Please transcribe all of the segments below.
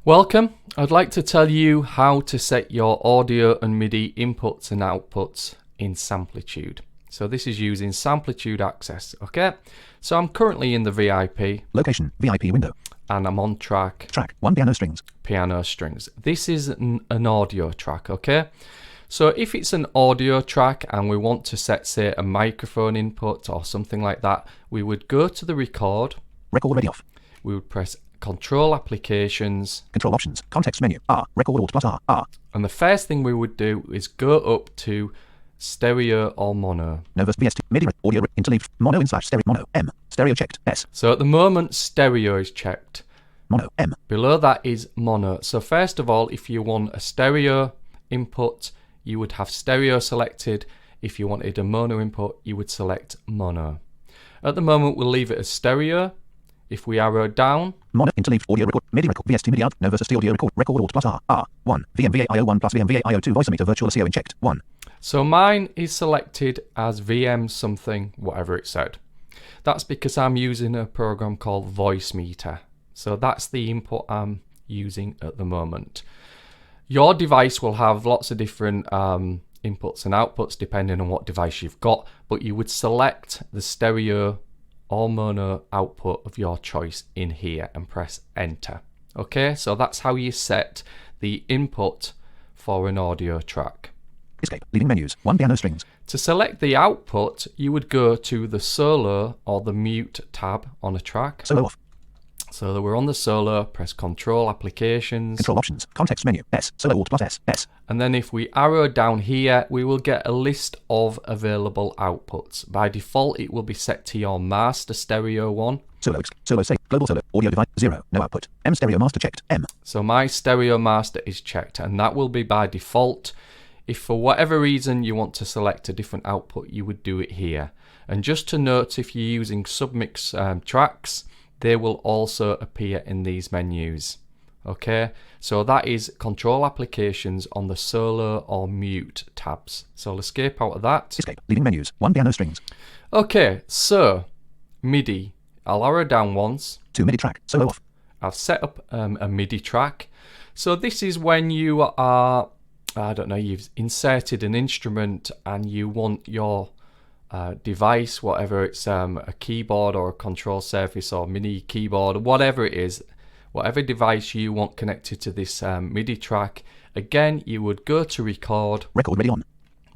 Welcome. I'd like to tell you how to set your audio and MIDI inputs and outputs in Samplitude. So this is using Samplitude Access, okay? So I'm currently in the VIP. Location, VIP window. And I'm on track. Track, 1 piano strings. Piano strings. This is an audio track, okay? So if it's an audio track and we want to set, say, a microphone input or something like that, we would go to the record. Record already off. We would press Control Applications. Control Options. Context menu. R. Record Alt plus R. R. And the first thing we would do is go up to stereo or mono. Novus VST. MIDI. Audio. Interleaved. Mono in / stereo. Mono. M. Stereo checked. S. So at the moment, stereo is checked. Mono. M. Below that is mono. So first of all, if you want a stereo input, you would have stereo selected. If you wanted a mono input, you would select mono. At the moment, we'll leave it as stereo. If we arrow down, mono, interleaved, audio record, MIDI record, VST MIDI out, Novus ST audio record, record Alt plus R, R, 1, VMVA IO1 plus VMVA IO2, voice emitter, virtual SEO inchecked, 1. So mine is selected as VM something, whatever it said. That's because I'm using a program called Voice-Meter. So that's the input I'm using at the moment. Your device will have lots of different inputs and outputs depending on what device you've got, but you would select the stereo or mono output of your choice in here and press enter. Okay, so that's how you set the input for an audio track. Escape, leading menus, 1 piano strings. To select the output, you would go to the solo or the mute tab on a track. Solo off. So that we're on the solo, press Control Applications. Control Options, Context menu, S, Solo Alt plus S, S. And then if we arrow down here, we will get a list of available outputs. By default, it will be set to your master stereo one. Solo, solo save, global solo, audio device, 0, no output. M stereo master checked, M. So my stereo master is checked, and that will be by default. If for whatever reason you want to select a different output, you would do it here. And just to note, if you're using submix tracks, they will also appear in these menus. Okay, so that is Control Applications on the solo or mute tabs. So I'll escape out of that. Escape, leading menus, 1 piano strings. Okay, so MIDI. I'll arrow down once. 2 MIDI track, solo off. I've set up a MIDI track. So this is when you are, I don't know, you've inserted an instrument and you want your device, whatever it's a keyboard or a control surface or mini keyboard, whatever it is, whatever device you want connected to this MIDI track, again you would go to record, ready on,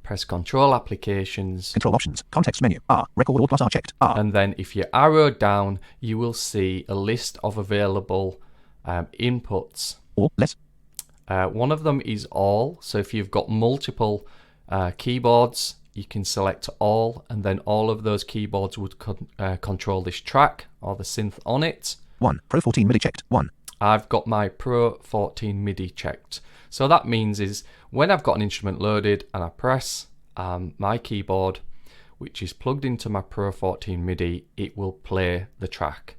press Control Applications, Control Options, Context menu, R, record Alt plus R checked, R. And then if you arrow down, you will see a list of available inputs. All, less. One of them is all, so if you've got multiple keyboards, you can select all, and then all of those keyboards would control this track or the synth on it. 1. Pro 14 MIDI checked. 1. I've got my Pro 14 MIDI checked. So that means is when I've got an instrument loaded and I press my keyboard, which is plugged into my Pro 14 MIDI, it will play the track.